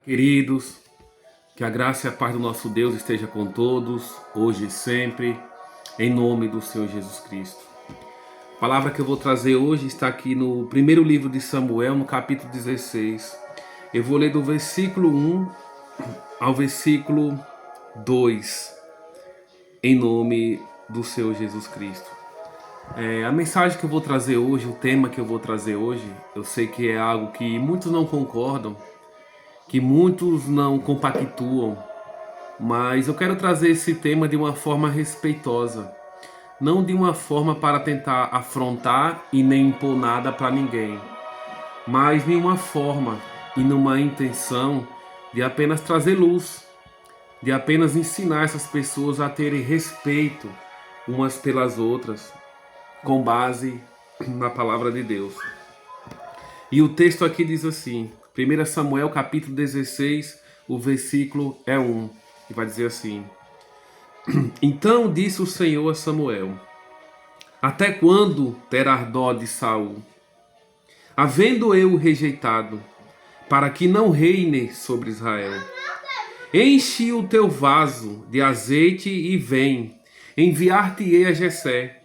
Queridos, que a graça e a paz do nosso Deus esteja com todos, hoje e sempre, em nome do Senhor Jesus Cristo. A palavra que eu vou trazer hoje está aqui no primeiro livro de Samuel, no capítulo 16. Eu vou ler do versículo 1 ao versículo 2, em nome do Senhor Jesus Cristo. A mensagem que eu vou trazer hoje, o tema que eu vou trazer hoje, eu sei que é algo que muitos não concordam, que muitos não compactuam, mas eu quero trazer esse tema de uma forma respeitosa, não de uma forma para tentar afrontar e nem impor nada para ninguém, mas de uma forma e numa intenção de apenas trazer luz, de apenas ensinar essas pessoas a terem respeito umas pelas outras, com base na palavra de Deus. E o texto aqui diz assim, 1 Samuel capítulo 16, o versículo é 1, e vai dizer assim: Então disse o Senhor a Samuel: Até quando terás dó de Saul, havendo eu o rejeitado, para que não reine sobre Israel? Enche o teu vaso de azeite e vem, enviar-te-ei a Jessé,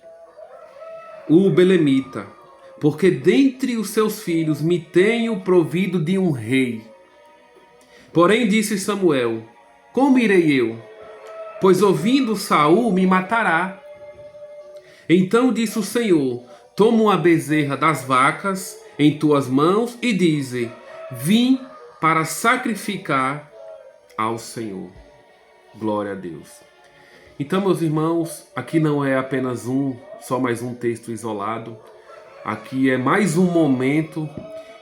o belemita, porque dentre os seus filhos me tenho provido de um rei. Porém disse Samuel: Como irei eu? Pois ouvindo Saul me matará. Então disse o Senhor: Toma uma bezerra das vacas em tuas mãos e dize: Vim para sacrificar ao Senhor. Glória a Deus. Então, meus irmãos, aqui não é apenas só mais um texto isolado. Aqui é mais um momento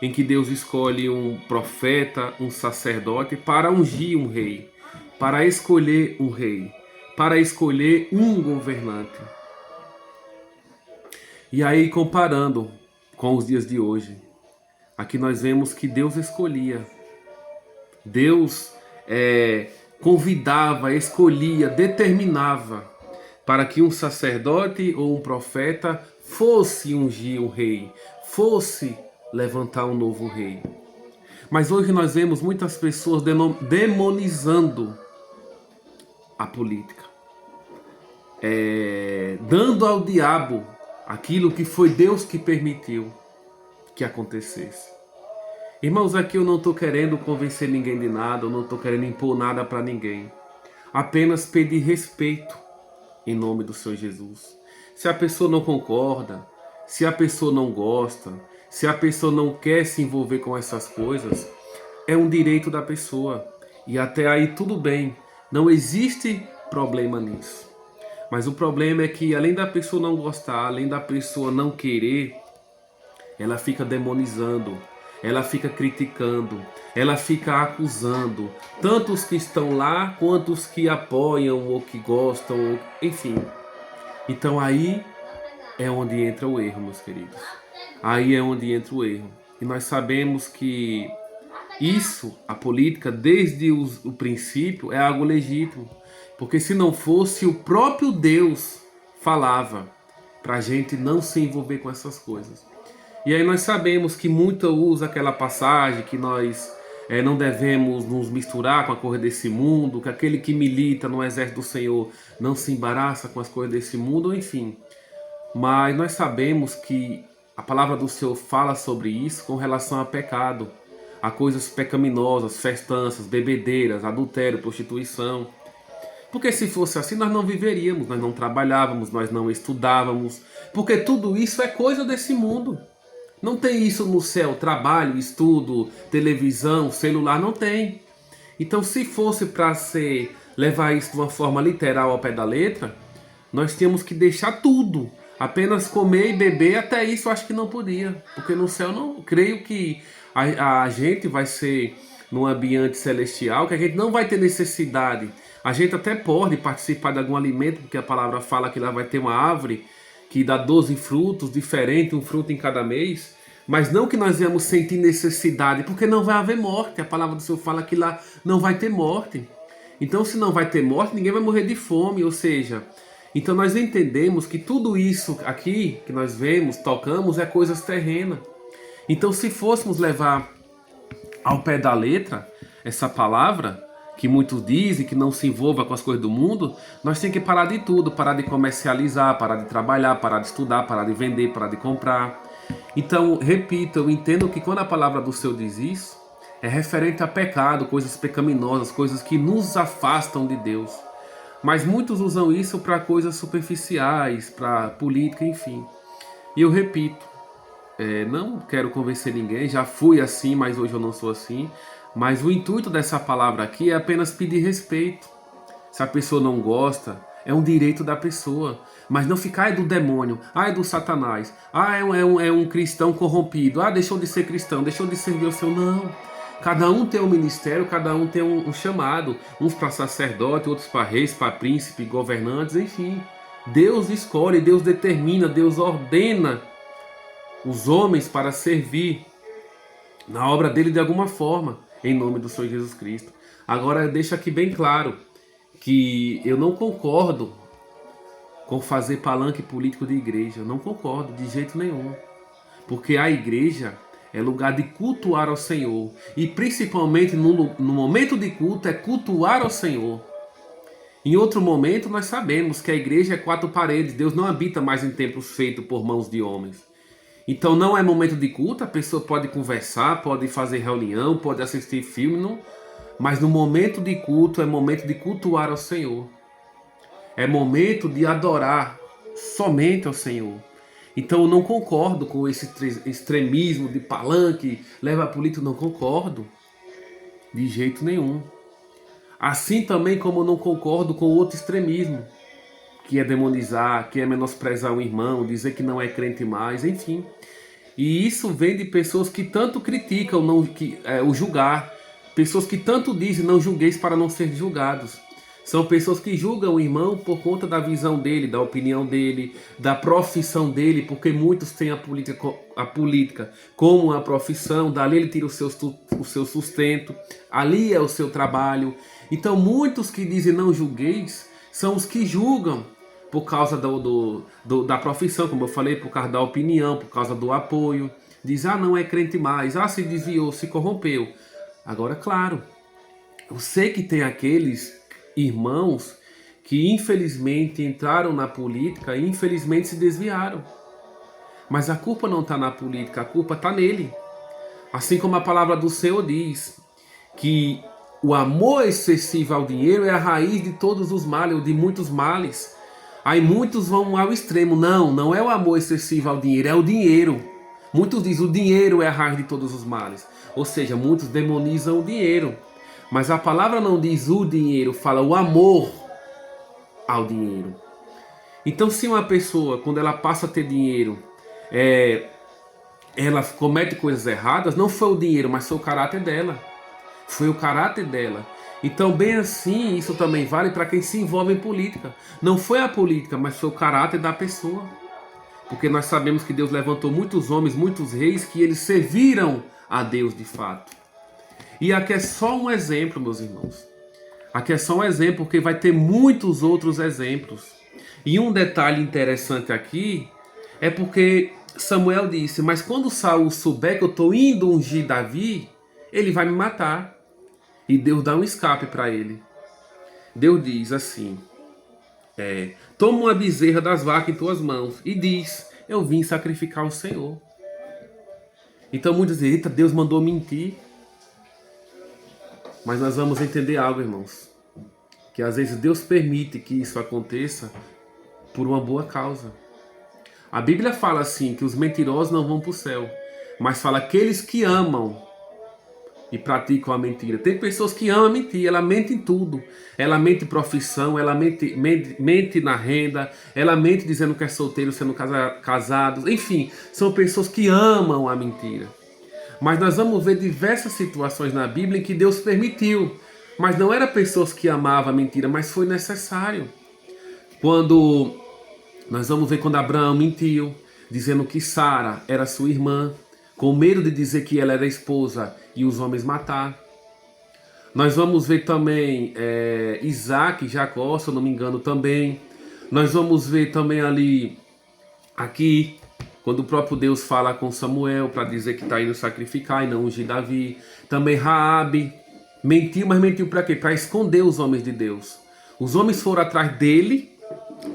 em que Deus escolhe um profeta, um sacerdote para ungir um rei, para escolher um rei, para escolher um governante. E aí, comparando com os dias de hoje, aqui nós vemos que Deus escolhia. Deus convidava, escolhia, determinava para que um sacerdote ou um profeta fosse ungir um rei, fosse levantar um novo rei. Mas hoje nós vemos muitas pessoas demonizando a política, dando ao diabo aquilo que foi Deus que permitiu que acontecesse. Irmãos, aqui eu não estou querendo convencer ninguém de nada, eu não estou querendo impor nada para ninguém. Apenas pedir respeito em nome do Senhor Jesus. Se a pessoa não concorda, se a pessoa não gosta, se a pessoa não quer se envolver com essas coisas, é um direito da pessoa. E até aí tudo bem, não existe problema nisso. Mas o problema é que além da pessoa não gostar, além da pessoa não querer, ela fica demonizando, ela fica criticando, ela fica acusando, tanto os que estão lá, quanto os que apoiam ou que gostam, enfim. Então aí é onde entra o erro, meus queridos. Aí é onde entra o erro. E nós sabemos que isso, a política, desde o princípio, é algo legítimo. Porque se não fosse, o próprio Deus falava para a gente não se envolver com essas coisas. E aí nós sabemos que muito usa aquela passagem que nós não devemos nos misturar com a coisa desse mundo, que aquele que milita no exército do Senhor não se embaraça com as coisas desse mundo, enfim. Mas nós sabemos que a palavra do Senhor fala sobre isso com relação a pecado, a coisas pecaminosas, festanças, bebedeiras, adultério, prostituição. Porque se fosse assim nós não viveríamos, nós não trabalhávamos, nós não estudávamos, porque tudo isso é coisa desse mundo. Não tem isso no céu, trabalho, estudo, televisão, celular, não tem. Então se fosse para levar isso de uma forma literal ao pé da letra, nós tínhamos que deixar tudo. Apenas comer e beber, até isso eu acho que não podia. Porque no céu não creio que a gente vai ser num ambiente celestial, que a gente não vai ter necessidade. A gente até pode participar de algum alimento, porque a palavra fala que lá vai ter uma árvore que dá 12 frutos diferentes, um fruto em cada mês, mas não que nós vamos sentir necessidade, porque não vai haver morte. A palavra do Senhor fala que lá não vai ter morte. Então, se não vai ter morte, ninguém vai morrer de fome, ou seja, então nós entendemos que tudo isso aqui que nós vemos, tocamos, é coisas terrenas. Então, se fôssemos levar ao pé da letra, essa palavra, que muitos dizem que não se envolva com as coisas do mundo, nós temos que parar de tudo, parar de comercializar, parar de trabalhar, parar de estudar, parar de vender, parar de comprar. Então, repito, eu entendo que quando a palavra do Senhor diz isso, é referente a pecado, coisas pecaminosas, coisas que nos afastam de Deus. Mas muitos usam isso para coisas superficiais, para política, enfim. E eu repito, não quero convencer ninguém, já fui assim, mas hoje eu não sou assim. Mas o intuito dessa palavra aqui é apenas pedir respeito. Se a pessoa não gosta, é um direito da pessoa. Mas não ficar do demônio, é do Satanás, é um cristão corrompido, deixou de ser cristão, deixou de servir o seu. Não. Cada um tem um ministério, cada um tem um chamado. Uns para sacerdote, outros para reis, para príncipe, governantes, enfim. Deus escolhe, Deus determina, Deus ordena os homens para servir na obra dele de alguma forma, em nome do Senhor Jesus Cristo. Agora, deixa aqui bem claro que eu não concordo com fazer palanque político de igreja. Eu não concordo de jeito nenhum. Porque a igreja é lugar de cultuar ao Senhor. E principalmente no momento de culto é cultuar ao Senhor. Em outro momento nós sabemos que a igreja é quatro paredes. Deus não habita mais em templos feitos por mãos de homens. Então não é momento de culto, a pessoa pode conversar, pode fazer reunião, pode assistir filme, não, mas no momento de culto é momento de cultuar ao Senhor. É momento de adorar somente ao Senhor. Então eu não concordo com esse extremismo de palanque, leva a política, não concordo. De jeito nenhum. Assim também como eu não concordo com outro extremismo, que é demonizar, que é menosprezar um irmão, dizer que não é crente mais, enfim. E isso vem de pessoas que tanto criticam o julgar, pessoas que tanto dizem não julgueis para não ser julgados. São pessoas que julgam o irmão por conta da visão dele, da opinião dele, da profissão dele, porque muitos têm a política como uma profissão, dali ele tira o seu sustento, ali é o seu trabalho. Então muitos que dizem não julgueis são os que julgam por causa da profissão, como eu falei, por causa da opinião, por causa do apoio. Diz, não é crente mais, se desviou, se corrompeu. Agora, claro, eu sei que tem aqueles irmãos que infelizmente entraram na política e infelizmente se desviaram. Mas a culpa não está na política, a culpa está nele. Assim como a palavra do Senhor diz que o amor excessivo ao dinheiro é a raiz de todos os males, ou de muitos males. Aí muitos vão ao extremo. Não é o amor excessivo ao dinheiro, é o dinheiro. Muitos dizem o dinheiro é a raiz de todos os males. Ou seja, muitos demonizam o dinheiro. Mas a palavra não diz o dinheiro, fala o amor ao dinheiro. Então se uma pessoa, quando ela passa a ter dinheiro, ela comete coisas erradas, não foi o dinheiro, mas foi o caráter dela. Foi o caráter dela. Então, bem assim, isso também vale para quem se envolve em política. Não foi a política, mas foi o caráter da pessoa. Porque nós sabemos que Deus levantou muitos homens, muitos reis, que eles serviram a Deus de fato. E aqui é só um exemplo, meus irmãos. Aqui é só um exemplo, porque vai ter muitos outros exemplos. E um detalhe interessante aqui é porque Samuel disse, mas quando Saul souber que eu estou indo ungir Davi, ele vai me matar. E Deus dá um escape para ele. Deus diz assim, toma uma bezerra das vacas em tuas mãos e diz, eu vim sacrificar o Senhor. Então muitos dizem, eita, Deus mandou mentir. Mas nós vamos entender algo, irmãos, que às vezes Deus permite que isso aconteça por uma boa causa. A Bíblia fala assim, que os mentirosos não vão para o céu, mas fala aqueles que amam e praticam a mentira. Tem pessoas que amam mentir, ela mente em tudo. Ela mente em profissão, ela mente na renda, ela mente dizendo que é solteiro, sendo casado. Enfim, são pessoas que amam a mentira. Mas nós vamos ver diversas situações na Bíblia em que Deus permitiu. Mas não eram pessoas que amavam a mentira, mas foi necessário. Quando nós vamos ver quando Abraão mentiu, dizendo que Sara era sua irmã, com medo de dizer que ela era esposa e os homens matar. Nós vamos ver também Isaac e Jacó, se eu não me engano também. Nós vamos ver também aqui, quando o próprio Deus fala com Samuel para dizer que está indo sacrificar e não ungir Davi. Também Raabe, Mentiu, mas mentiu para quê? Para esconder os homens de Deus. Os homens foram atrás dele,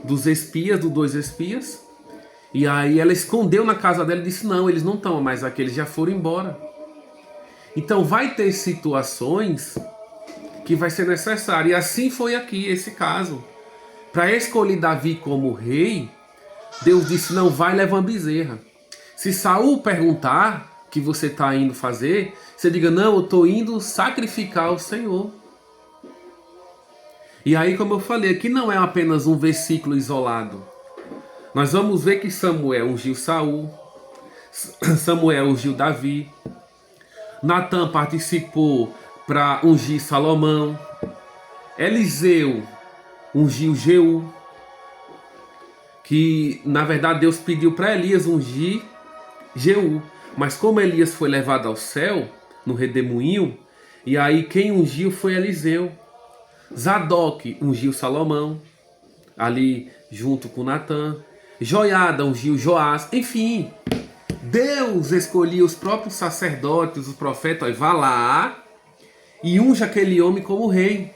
dos espias, dos 2 espias. E aí ela escondeu na casa dela e disse, não, eles não estão mais aqui, eles já foram embora. Então vai ter situações que vai ser necessário. E assim foi aqui, esse caso. Para escolher Davi como rei, Deus disse, não, vai levar uma bezerra. Se Saul perguntar o que você está indo fazer, você diga, não, eu estou indo sacrificar ao Senhor. E aí, como eu falei, aqui não é apenas um versículo isolado. Nós vamos ver que Samuel ungiu Saul, Samuel ungiu Davi, Natan participou para ungir Salomão, Eliseu ungiu Jeú, que na verdade Deus pediu para Elias ungir Jeú, mas como Elias foi levado ao céu, no redemoinho, e aí quem ungiu foi Eliseu. Zadok ungiu Salomão, ali junto com Natan. Joiada ungiu Joás. Enfim, Deus escolhia os próprios sacerdotes, os profetas. Vá lá e unja aquele homem como rei,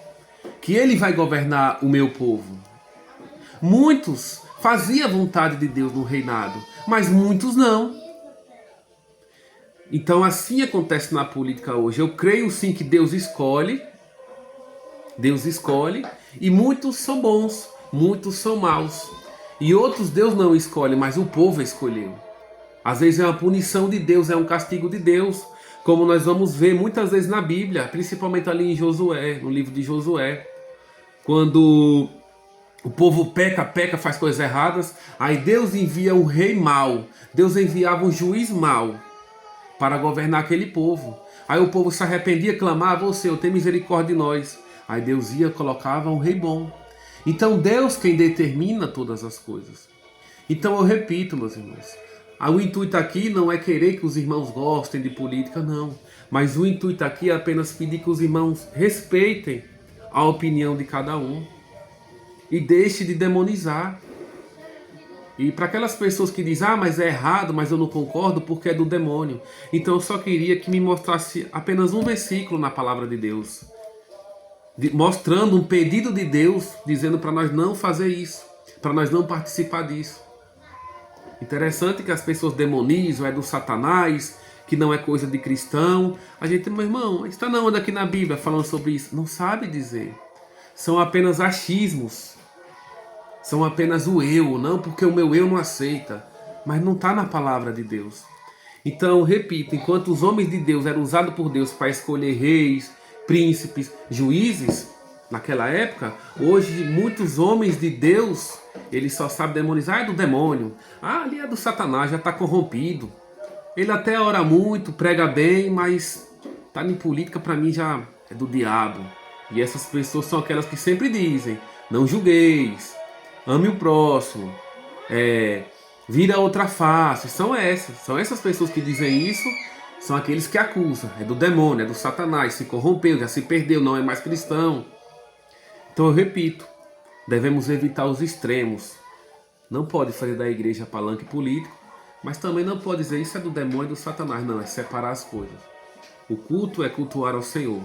que ele vai governar o meu povo. Muitos faziam a vontade de Deus no reinado, mas muitos não. Então assim acontece na política hoje. Eu creio sim que Deus escolhe, e muitos são bons, muitos são maus. E outros Deus não escolhe, mas o povo escolheu. Às vezes é uma punição de Deus, é um castigo de Deus, como nós vamos ver muitas vezes na Bíblia, principalmente ali em Josué, no livro de Josué, quando o povo peca, faz coisas erradas, aí Deus envia um rei mau, Deus enviava um juiz mau para governar aquele povo. Aí o povo se arrependia, clamava, ô Senhor, tem misericórdia de nós. Aí Deus ia, colocava um rei bom. Então Deus quem determina todas as coisas. Então eu repito, meus irmãos, o intuito aqui não é querer que os irmãos gostem de política, não. Mas o intuito aqui é apenas pedir que os irmãos respeitem a opinião de cada um. E deixe de demonizar. E para aquelas pessoas que dizem, mas é errado, mas eu não concordo porque é do demônio. Então eu só queria que me mostrasse apenas um versículo na palavra de Deus, mostrando um pedido de Deus, dizendo para nós não fazer isso, para nós não participar disso. Interessante que as pessoas demonizam, é do Satanás, que não é coisa de cristão. A gente, meu irmão, está na onda aqui na Bíblia falando sobre isso. Não sabe dizer. São apenas achismos. São apenas o eu, não porque o meu eu não aceita. Mas não está na palavra de Deus. Então, repito, enquanto os homens de Deus eram usados por Deus para escolher reis, príncipes, juízes, naquela época, hoje muitos homens de Deus, eles só sabem demonizar, é do demônio. Ali é do Satanás, já está corrompido. Ele até ora muito, prega bem, mas tá em política, para mim já é do diabo. E essas pessoas são aquelas que sempre dizem, não julgueis, ame o próximo, vira outra face. São essas pessoas que dizem isso, são aqueles que acusam, é do demônio, é do Satanás, se corrompeu, já se perdeu, não é mais cristão. Então eu repito, devemos evitar os extremos. Não pode fazer da igreja palanque político, mas também não pode dizer isso é do demônio e do Satanás. Não, é separar as coisas. O culto é cultuar ao Senhor,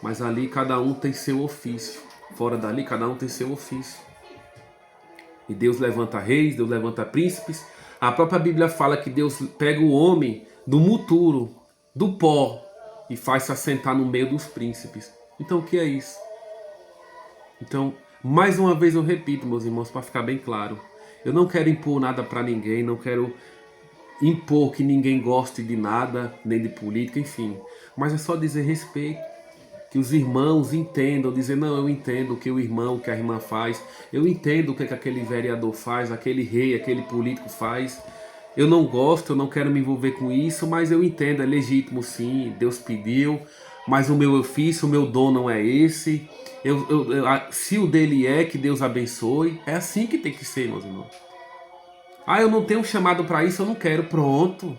mas ali cada um tem seu ofício. Fora dali cada um tem seu ofício. E Deus levanta reis, Deus levanta príncipes. A própria Bíblia fala que Deus pega o homem do muturo, do pó, e faz se assentar no meio dos príncipes. Então o que é isso? Então, mais uma vez eu repito, meus irmãos, para ficar bem claro. Eu não quero impor nada para ninguém, não quero impor que ninguém goste de nada, nem de política, enfim. Mas é só dizer respeito, que os irmãos entendam, dizer, não, eu entendo o que o irmão, o que a irmã faz, eu entendo o que aquele vereador faz, aquele rei, aquele político faz. Eu não gosto, eu não quero me envolver com isso, mas eu entendo, é legítimo sim, Deus pediu, mas o meu ofício, o meu dom não é esse. Se o dele é, que Deus abençoe. É assim que tem que ser, meus irmãos. Eu não tenho chamado para isso, eu não quero. Pronto.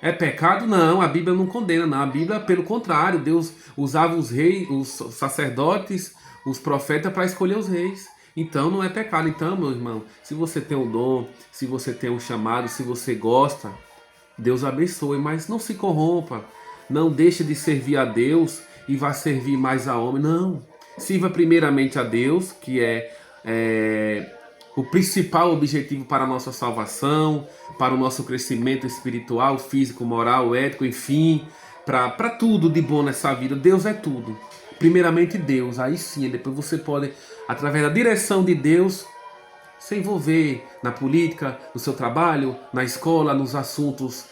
É pecado? Não, a Bíblia não condena, não. A Bíblia, pelo contrário, Deus usava os reis, os sacerdotes, os profetas para escolher os reis. Então não é pecado. Então, meu irmão, se você tem um dom, se você tem um chamado, se você gosta, Deus abençoe, mas não se corrompa. Não deixe de servir a Deus e vá servir mais a homem. Não. Sirva primeiramente a Deus, que é o principal objetivo para a nossa salvação, para o nosso crescimento espiritual, físico, moral, ético, enfim, para tudo de bom nessa vida. Deus é tudo. Primeiramente Deus, aí sim, depois você pode, através da direção de Deus, se envolver na política, no seu trabalho, na escola, nos assuntos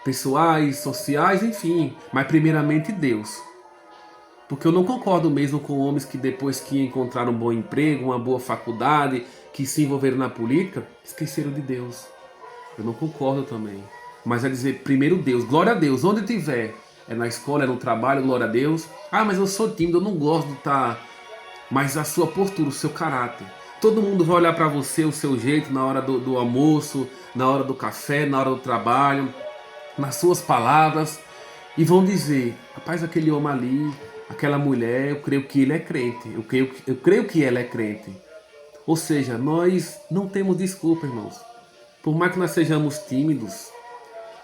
pessoais, sociais, enfim. Mas primeiramente Deus. Porque eu não concordo mesmo com homens que depois que encontraram um bom emprego, uma boa faculdade, que se envolveram na política, esqueceram de Deus. Eu não concordo também. Mas é dizer primeiro Deus, glória a Deus, onde tiver. É na escola, é no trabalho, glória a Deus. Ah, mas eu sou tímido, eu não gosto de estar... Mas a sua postura, o seu caráter. Todo mundo vai olhar para você, o seu jeito, na hora do almoço, na hora do café, na hora do trabalho, nas suas palavras. E vão dizer, rapaz, aquele homem ali, aquela mulher, eu creio que ele é crente. Eu creio que ela é crente. Ou seja, nós não temos desculpa, irmãos. Por mais que nós sejamos tímidos,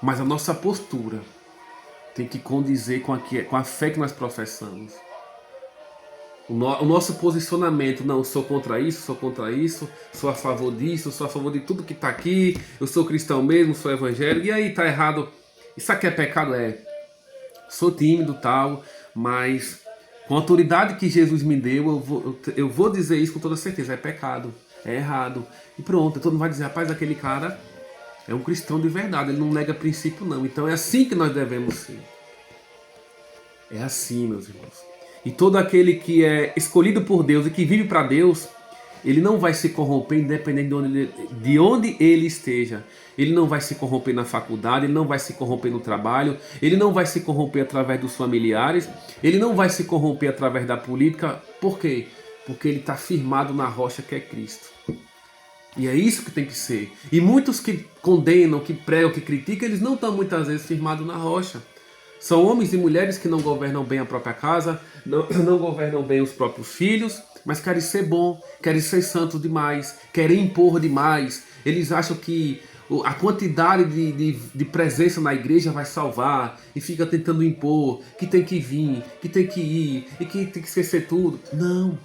mas a nossa postura tem que condizer com a fé que nós professamos. O nosso posicionamento, não, sou contra isso, sou a favor disso, sou a favor de tudo que está aqui, eu sou cristão mesmo, sou evangélico, e aí tá errado. Isso aqui é pecado? Sou tímido tal, mas com a autoridade que Jesus me deu, eu vou dizer isso com toda certeza, é pecado, é errado. E pronto, todo mundo vai dizer, rapaz, aquele cara é um cristão de verdade, ele não nega princípio não. Então é assim que nós devemos ser. É assim, meus irmãos. E todo aquele que é escolhido por Deus e que vive para Deus, ele não vai se corromper independente de onde ele esteja. Ele não vai se corromper na faculdade, ele não vai se corromper no trabalho, ele não vai se corromper através dos familiares, ele não vai se corromper através da política. Por quê? Porque ele está firmado na rocha que é Cristo. E é isso que tem que ser. E muitos que condenam, que pregam, que criticam, eles não estão muitas vezes firmados na rocha. São homens e mulheres que não governam bem a própria casa, não governam bem os próprios filhos, mas querem ser bom, querem ser santos demais, querem impor demais. Eles acham que a quantidade de presença na igreja vai salvar e fica tentando impor que tem que vir, que tem que ir e que tem que esquecer tudo. Não.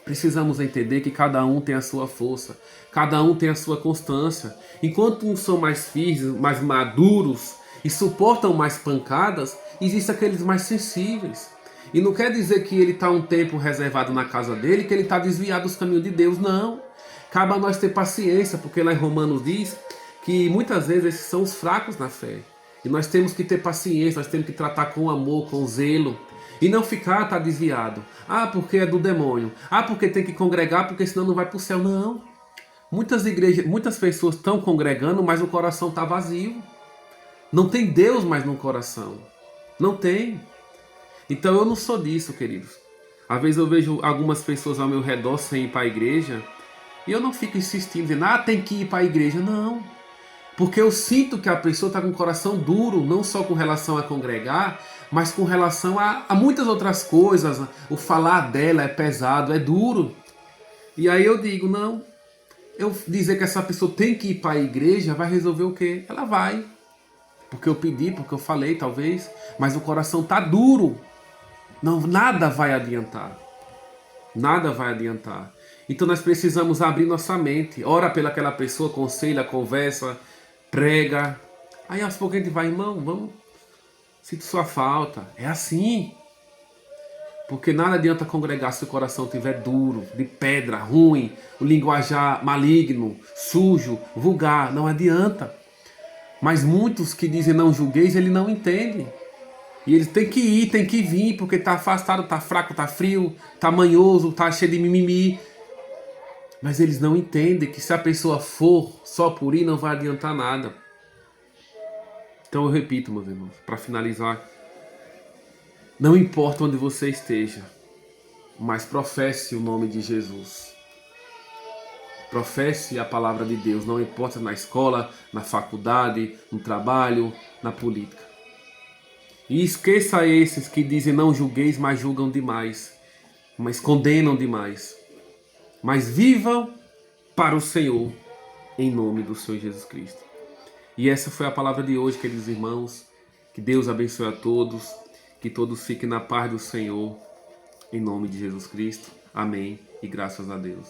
Precisamos entender que cada um tem a sua força, cada um tem a sua constância. Enquanto uns são mais firmes, mais maduros e suportam mais pancadas, existem aqueles mais sensíveis. E não quer dizer que ele está um tempo reservado na casa dele, que ele está desviado dos caminhos de Deus, não. Cabe a nós ter paciência, porque lá em Romanos diz que muitas vezes esses são os fracos na fé. E nós temos que ter paciência, nós temos que tratar com amor, com zelo. E não ficar, tá desviado. Ah, porque é do demônio. Ah, porque tem que congregar, porque senão não vai para o céu. Não. Muitas igrejas, muitas pessoas estão congregando, mas o coração está vazio. Não tem Deus mais no coração. Não tem. Então eu não sou disso, queridos. Às vezes eu vejo algumas pessoas ao meu redor sem ir para a igreja e eu não fico insistindo, dizendo, tem que ir para a igreja. Não. Porque eu sinto que a pessoa está com o coração duro, não só com relação a congregar, mas com relação a muitas outras coisas. O falar dela é pesado, é duro. E aí eu digo, não. Eu dizer que essa pessoa tem que ir para a igreja vai resolver o quê? Ela vai. Porque eu pedi, porque eu falei, talvez. Mas o coração está duro. Não, nada vai adiantar. Nada vai adiantar. Então nós precisamos abrir nossa mente. Ora pelaquela pessoa, aconselha, conversa, prega. Aí aos poucos a gente vai, irmão, vamos. Sinto sua falta. É assim. Porque nada adianta congregar se o coração estiver duro, de pedra, ruim, o linguajar maligno, sujo, vulgar. Não adianta. Mas muitos que dizem não julgueis, ele não entende. E eles têm que ir, tem que vir, porque está afastado, está fraco, está frio, está manhoso, está cheio de mimimi. Mas eles não entendem que se a pessoa for só por ir, não vai adiantar nada. Então eu repito, meus irmãos, para finalizar. Não importa onde você esteja, mas professe o nome de Jesus. Professe a palavra de Deus, não importa na escola, na faculdade, no trabalho, na política. E esqueça esses que dizem não julgueis, mas julgam demais, mas condenam demais. Mas vivam para o Senhor, em nome do Senhor Jesus Cristo. E essa foi a palavra de hoje, queridos irmãos. Que Deus abençoe a todos. Que todos fiquem na paz do Senhor, em nome de Jesus Cristo. Amém e graças a Deus.